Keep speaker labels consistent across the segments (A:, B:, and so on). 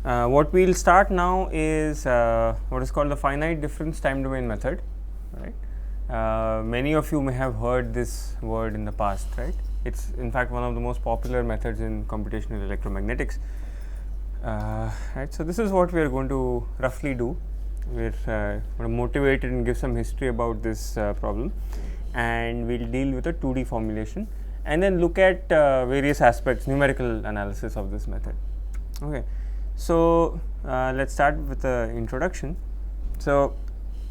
A: What we'll start now is what is called the finite difference time domain method, right? Many of you may have heard this word in the past, right? It's in fact one of the most popular methods in computational electromagnetics. Right, so this is what we are going to roughly do. We're going to motivate and give some history about this problem, and we'll deal with a 2D formulation and then look at various aspects, numerical analysis of this method. Okay, so let's start with the introduction. So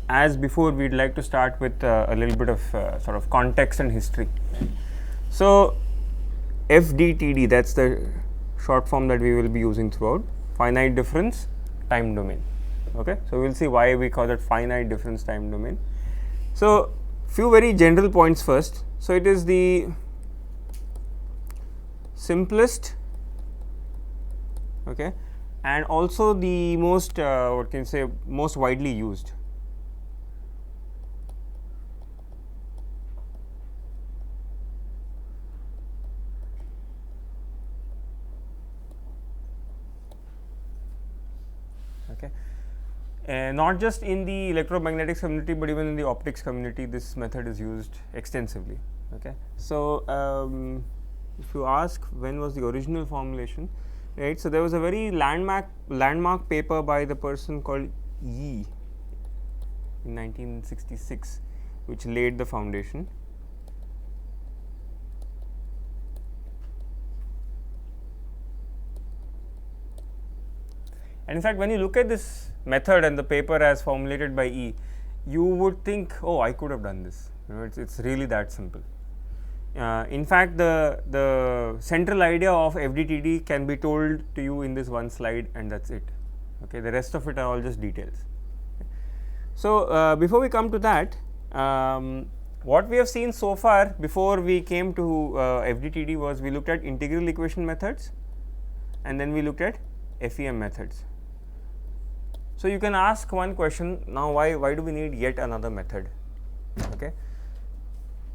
A: as before, we'd like to start with a little bit of sort of context and history. So FDTD, that's the short form that we will be using throughout, finite difference time domain. Okay, so we'll see why we call it finite difference time domain. So few very general points first. So it is the simplest, okay, and also the most what can you say, most widely used. Okay, and not just in the electromagnetics community, but even in the optics community, this method is used extensively. Okay, so if you ask when was the original formulation, right? So there was a very landmark paper by the person called Yi in 1966, which laid the foundation. And in fact, when you look at this method and the paper as formulated by E, you would think, oh, I could have done this. You know, it's really that simple. In fact, the central idea of FDTD can be told to you in this one slide, and that's it. Okay, the rest of it are all just details. Okay. So before we come to that, what we have seen so far before we came to FDTD was we looked at integral equation methods, and then we looked at FEM methods. So you can ask one question now: why do we need yet another method? Okay.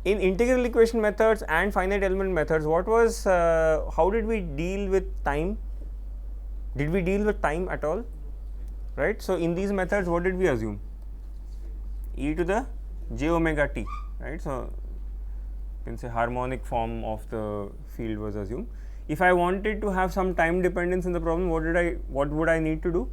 A: In integral equation methods and finite element methods, what was how did we deal with time? Did we deal with time at all? Right. So in these methods, what did we assume? E to the j omega t. Right. So you can say harmonic form of the field was assumed. If I wanted to have some time dependence in the problem, what would I need to do?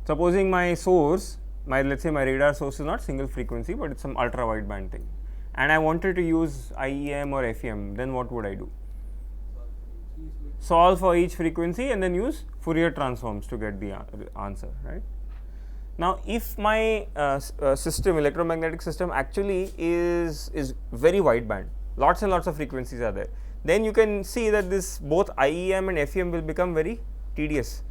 A: Supposing my source, let's say my radar source is not single frequency, but it's some ultra wideband thing, and I wanted to use IEM or FEM, then what would I do? Solve for each frequency and then use Fourier transforms to get the answer, right? Now, if my system, electromagnetic system, actually is very wideband, lots and lots of frequencies are there, then you can see that this both IEM and FEM will become very tedious,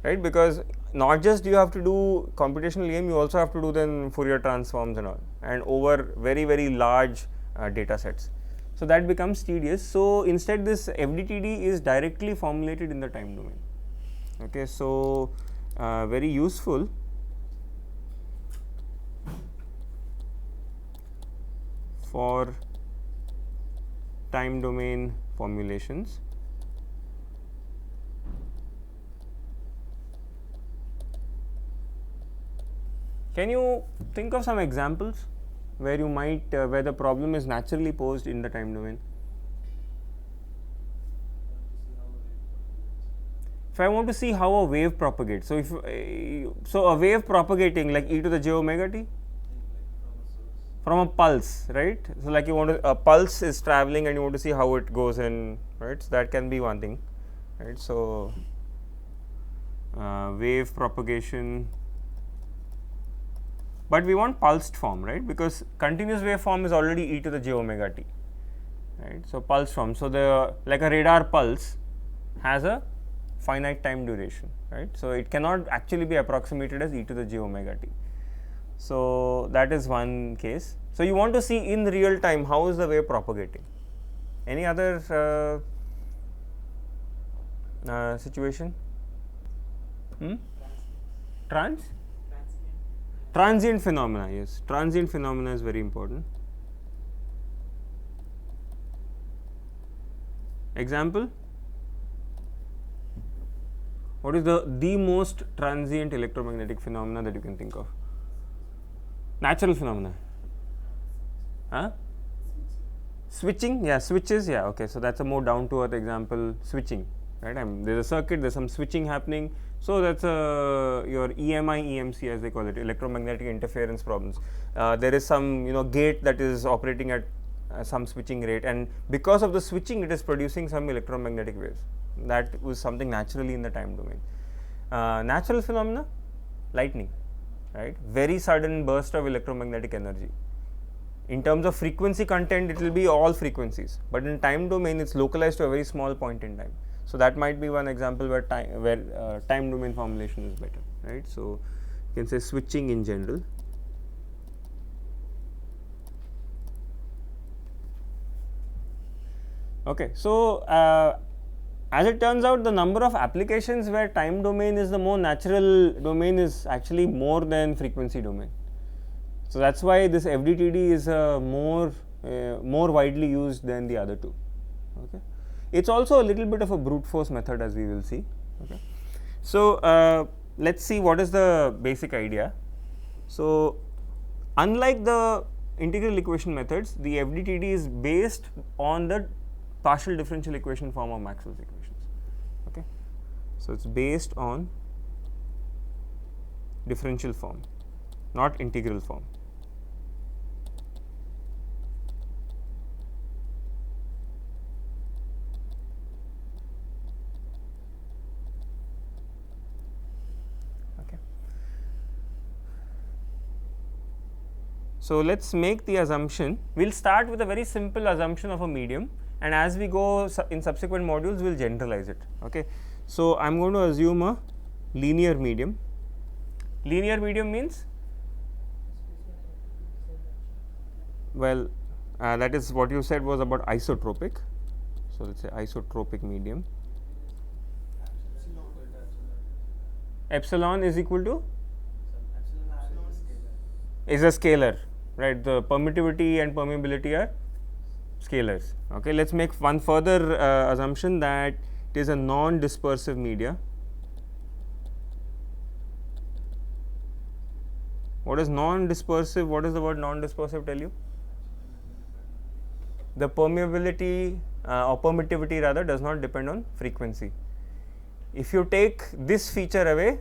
A: right? Because not just you have to do computational EM, you also have to do then Fourier transforms and all, and over very large data sets. So that becomes tedious. So instead, this FDTD is directly formulated in the time domain. Okay, so very useful for time domain formulations. Can you think of some examples where you might where the problem is naturally posed in the time domain? If I want to see how a wave propagates, so if so a wave propagating like e to the j omega t from a pulse, right? So like you want to, a pulse is traveling and you want to see how it goes in, right? So that can be one thing, right? So wave propagation, but we want pulsed form, right? Because continuous wave form is already e to the j omega t, right? So pulsed form. So the like a radar pulse has a finite time duration, right? So it cannot actually be approximated as e to the j omega t. So that is one case. So you want to see in real time how is the wave propagating. Any other situation? Transient phenomena, yes. Transient phenomena is very important. Example? What is the most transient electromagnetic phenomena that you can think of? Natural phenomena. Huh? Switching, yeah, switches, yeah, okay. So that's a more down to earth example. Switching, right? There's a circuit, there's some switching happening. So that's your EMI, EMC as they call it, electromagnetic interference problems. There is some gate that is operating at some switching rate, and because of the switching, it is producing some electromagnetic waves. That was something naturally in the time domain. Natural phenomena, lightning, right? Very sudden burst of electromagnetic energy. In terms of frequency content, it will be all frequencies, but in time domain, it's localized to a very small point in time. So that might be one example where time domain formulation is better, right? So you can say switching in general. Okay, so as it turns out, the number of applications where time domain is the more natural domain is actually more than frequency domain. So that's why this FDTD is more widely used than the other two. Okay, it's also a little bit of a brute force method, as we will see. Okay, so let's see what is the basic idea. So unlike the integral equation methods, the FDTD is based on the partial differential equation form of Maxwell's equations. Okay, so it's based on differential form, not integral form. Okay. So let's make the assumption. We'll start with a very simple assumption of a medium, and as we go in subsequent modules, we'll generalize it. Okay. So I'm going to assume a linear medium. Linear medium means, well, that is what you said was about isotropic. So let's say isotropic medium. Epsilon is equal to is a scalar, right? The permittivity and permeability are scalars. Okay, let's make one further assumption that it is a non-dispersive media. What is non-dispersive? What does the word non-dispersive tell you? The permeability or permittivity rather does not depend on frequency. If you take this feature away,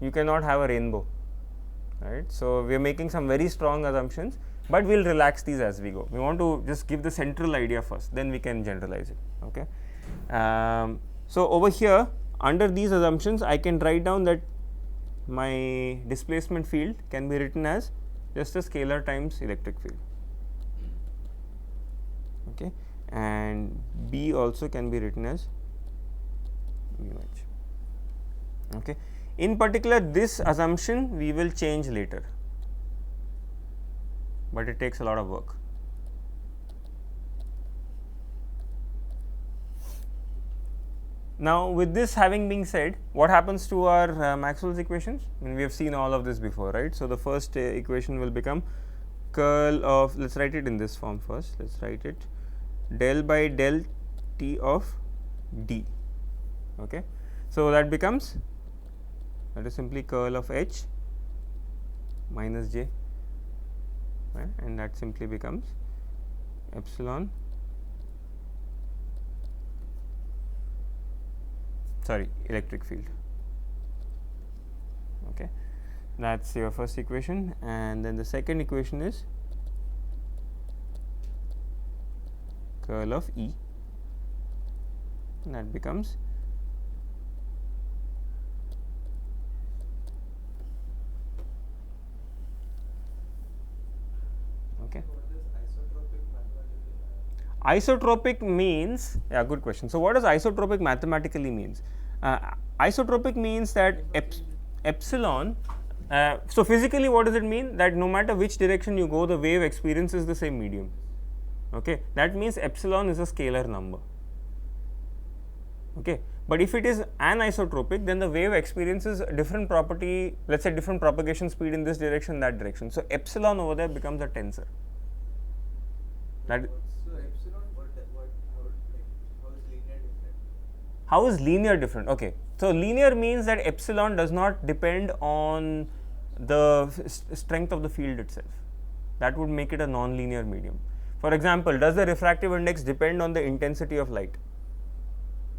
A: you cannot have a rainbow, right? So we are making some very strong assumptions, but we'll relax these as we go. We want to just give the central idea first, then we can generalize it. Okay. So over here, under these assumptions, I can write down that my displacement field can be written as just a scalar times electric field. Okay, and B also can be written as mu h. Okay. In particular, this assumption we will change later, but it takes a lot of work. Now, with this having been said, what happens to our Maxwell's equations? I mean, we have seen all of this before, right? So the first equation will become curl of, let's write it in this form first. Let's write it del by del T of D. Okay. So that becomes, that is simply curl of H minus J, right? And that simply becomes epsilon, sorry, electric field. Okay, that's your first equation, and then the second equation is curl of E, and that becomes isotropic means, yeah, good question. So what does isotropic mathematically means? Isotropic means that epsilon, so physically what does it mean? That no matter which direction you go, the wave experiences the same medium. Okay, that means epsilon is a scalar number. Okay, but if it is anisotropic, then the wave experiences a different property, let's say different propagation speed in this direction, that direction. So epsilon over there becomes a tensor. That how is linear different? Okay, So linear means that epsilon does not depend on the strength of the field itself. That would make it a non-linear medium. For example, does the refractive index depend on the intensity of light?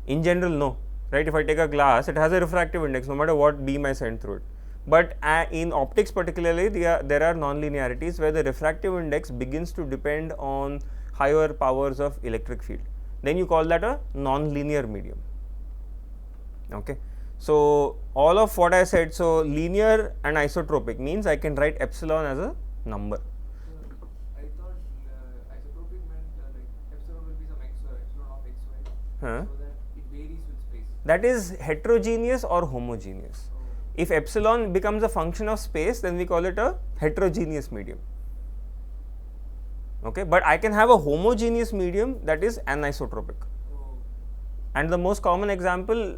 A: In general, no, right? If I take a glass, it has a refractive index no matter what beam I send through it. But in optics particularly, there are non-linearities where the refractive index begins to depend on higher powers of electric field. Then you call that a non-linear medium. Okay. So all of what I said, so linear and isotropic means I can write epsilon as a number.
B: I thought isotropic meant like epsilon will be some x or epsilon of xy, so that it varies with space.
A: That is heterogeneous or homogeneous. If epsilon becomes a function of space, then we call it a heterogeneous medium. Okay, but I can have a homogeneous medium that is anisotropic. And the most common example,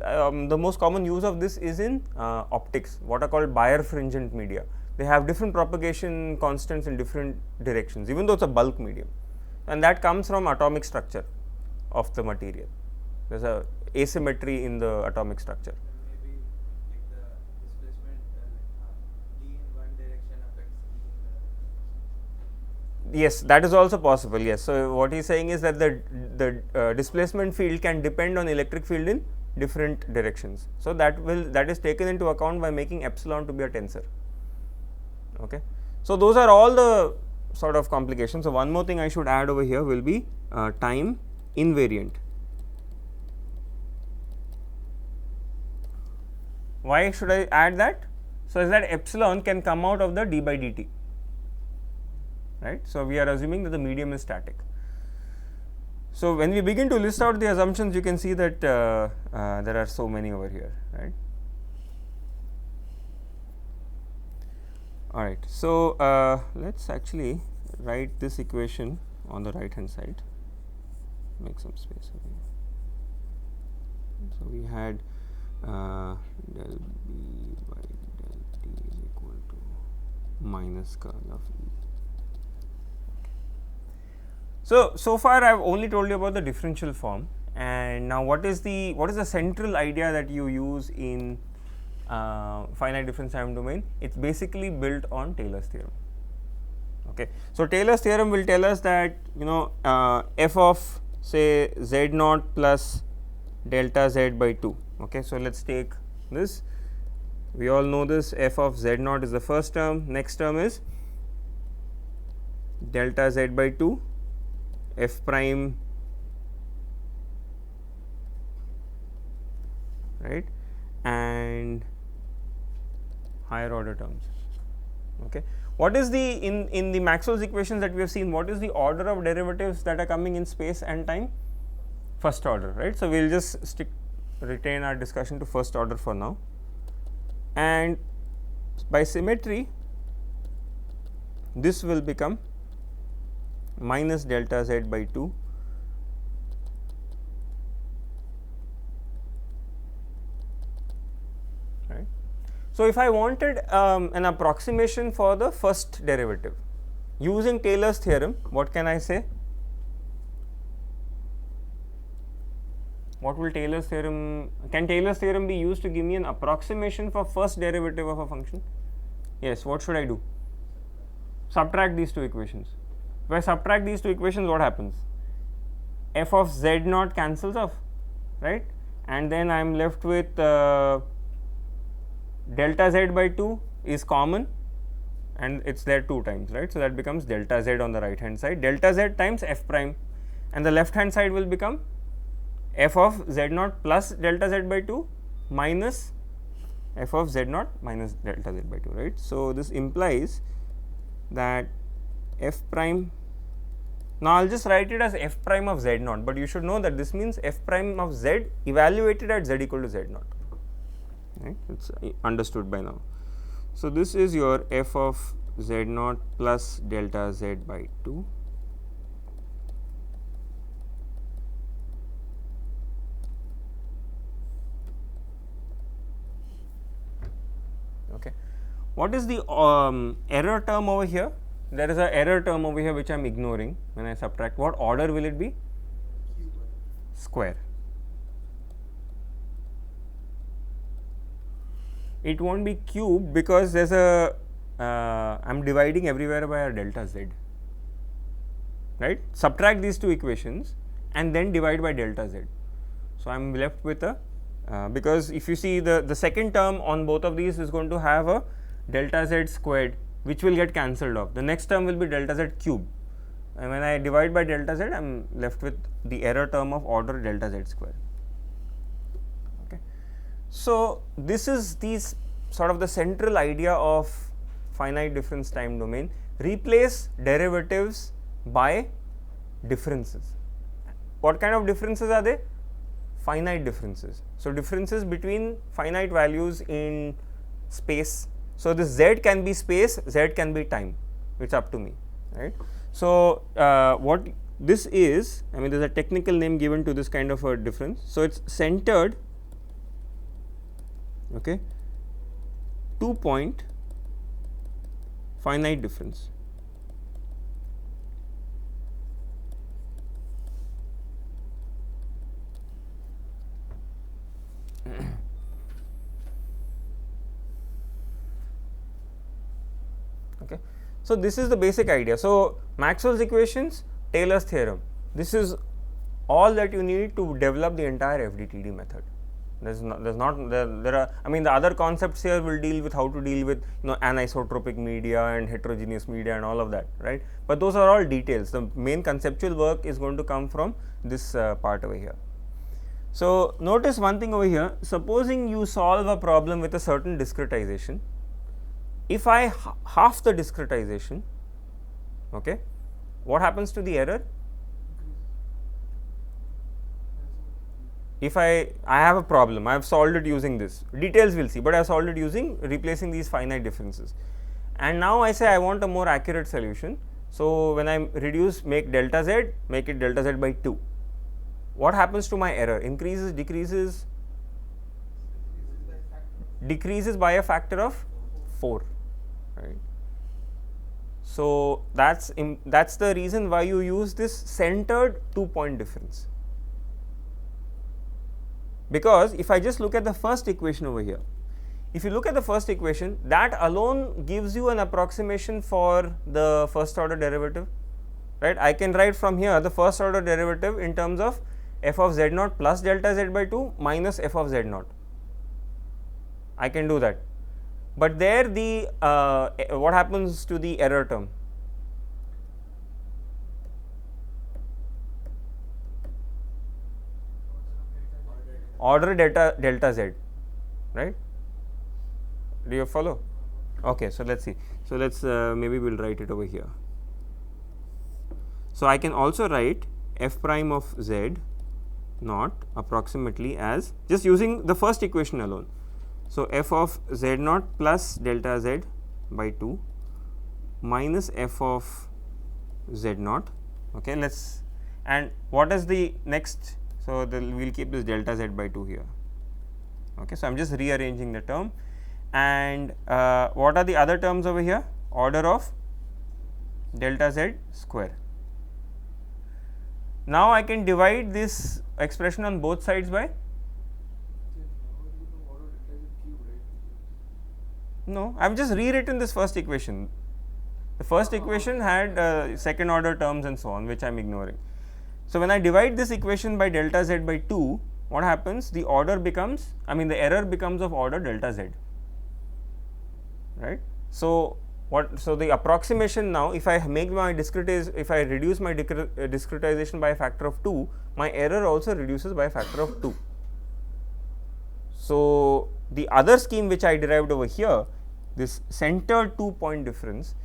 A: the most common use of this is in optics, what are called birefringent media. They have different propagation constants in different directions, even though it's a bulk medium. And that comes from atomic structure of the material. There's a asymmetry in the atomic structure.
B: Maybe like the displacement D in one direction affects D in the.
A: Yes, that is also possible. Yes. So what he is saying is that the displacement field can depend on electric field in different directions. So that is taken into account by making epsilon to be a tensor. Okay. So those are all the sort of complications. So one more thing I should add over here will be time invariant. Why should I add that? So is that epsilon can come out of the d by dt. Right. So we are assuming that the medium is static. So when we begin to list out the assumptions, you can see that there are so many over here, right. All right. So let's actually write this equation on the right hand side. Make some space over here. So we had del B by del T is equal to minus curl of E. So far I have only told you about the differential form, and now what is the central idea that you use in finite difference time domain? It's basically built on Taylor's theorem. Okay. So Taylor's theorem will tell us that f of say z naught plus delta z by 2. Okay. So let's take this. We all know this, f of z naught is the first term, next term is delta z by 2 f prime, right, and higher order terms. Okay. What is the in the Maxwell's equations that we have seen, what is the order of derivatives that are coming in space and time? First order, right. So we will just retain our discussion to first order for now, and by symmetry this will become minus delta z by 2 right. So if I wanted an approximation for the first derivative using Taylor's theorem, what can I say? What will Taylor's theorem, can Taylor's theorem be used to give me an approximation for first derivative of a function? Yes, what should I do? Subtract these two equations. If I subtract these two equations, what happens? F of z naught cancels off, right, and then I am left with delta z by 2 is common and it's there 2 times, right. So that becomes delta z on the right hand side, delta z times f prime, and the left hand side will become f of z naught plus delta z by 2 minus f of z naught minus delta z by 2, right. So this implies that f prime, now I will just write it as f prime of z naught, but you should know that this means f prime of z evaluated at z equal to z naught, right. It is understood by now. So this is your f of z naught plus delta z by 2 okay. What is the error term over here? There is an error term over here which I am ignoring when I subtract. What order will it be? Square. It won't be cubed because there's a I'm dividing everywhere by a delta z, right? Subtract these two equations and then divide by delta z. So I'm left with a because if you see the second term on both of these is going to have a delta z squared, which will get cancelled off. The next term will be delta z cube, and when I divide by delta z, I'm left with the error term of order delta z square. Okay. So this is sort of the central idea of finite difference time domain. Replace derivatives by differences. What kind of differences are they? Finite differences. So differences between finite values in space. So this z can be space, z can be time. It's up to me, right? So what this is, I mean, there's a technical name given to this kind of a difference. So it's centered, okay, 2-point finite difference. Okay. So this is the basic idea. So Maxwell's equations, Taylor's theorem, this is all that you need to develop the entire FDTD method. There are, I mean, the other concepts here will deal with how to deal with, you know, anisotropic media and heterogeneous media and all of that, right? But those are all details. The main conceptual work is going to come from this part over here. So notice one thing over here. Supposing you solve a problem with a certain discretization. If I half the discretization, okay, what happens to the error? If I have a problem, I have solved it using this, details we'll see, but I have solved it using replacing these finite differences. And now I say I want a more accurate solution. So when I make delta z, make it delta z by 2. What happens to my error? Increases, decreases? Decreases by a factor of 4, right? So that's the reason why you use this centered 2-point difference. Because if I just look at the first equation over here, if you look at the first equation, that alone gives you an approximation for the first order derivative, right? I can write from here the first order derivative in terms of f of z naught plus delta z by 2 minus f of z naught. I can do that. But there the what happens to the error term? Order delta z, right? Do you follow? Okay, so let's see. So let's maybe we'll write it over here. So I can also write f prime of z naught approximately as, just using the first equation alone. So f of z naught plus delta z by 2 minus f of z naught. Okay, and what is the next? So we'll keep this delta z by 2 here. Okay, so I'm just rearranging the term. And what are the other terms over here? Order of delta z square. Now I can divide this expression on both sides by? No, I've just rewritten this first equation. The first equation had second order terms and so on, which I'm ignoring. So when I divide this equation by delta z by 2, what happens? The order becomes, I mean the error becomes of order delta z, right? So the approximation now, if I make my if I reduce my discretization by a factor of 2, my error also reduces by a factor of 2. So the other scheme which I derived over here, this centered 2-point difference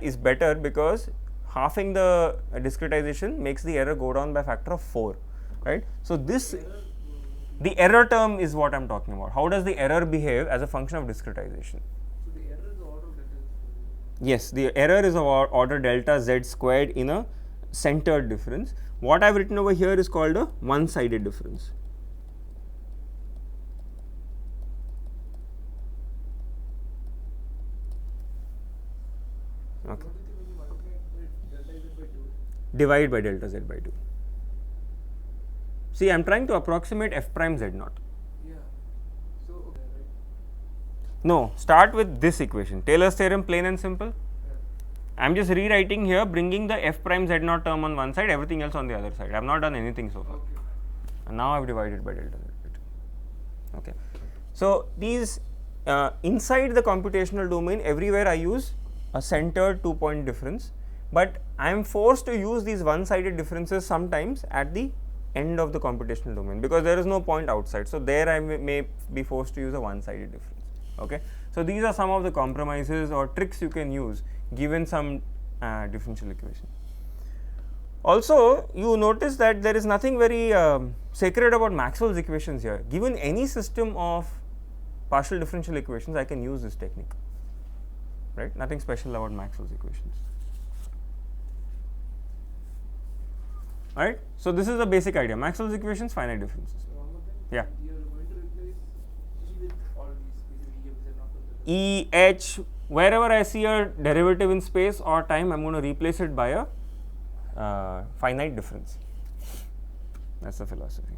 A: is better because halving the discretization makes the error go down by a factor of 4, right? So the error term is what I'm talking about. How does the error behave as a function of discretization?
B: So the error is the order of delta z.
A: Yes, the error is of order delta z squared in a centered difference. What I've written over here is called a one-sided difference. Okay. Divide by delta z by 2. See, I am trying to approximate f prime z naught.
B: Yeah. So right.
A: No, start with this equation, Taylor's theorem, plain and simple.
B: Yeah.
A: I am just rewriting here, bringing the f prime z naught term on one side, everything else on the other side. I have not done anything so far.
B: Okay.
A: And now I have divided by delta z. Okay. So, these inside the computational domain, everywhere I use a centered 2-point difference, but I am forced to use these one-sided differences sometimes at the end of the computational domain, because there is no point outside. So, there I may be forced to use a one-sided difference. Okay. So, these are some of the compromises or tricks you can use given some differential equation. Also, you notice that there is nothing very sacred about Maxwell's equations here. Given any system of partial differential equations, I can use this technique, right? Nothing special about Maxwell's equations. Alright, so this is the basic idea, Maxwell's equations, finite differences.
B: So one more thing.
A: Yeah.
B: You are going to replace E with all these, basically
A: E, H, wherever I see a derivative in space or time, I am going to replace it by a finite difference. That's the philosophy.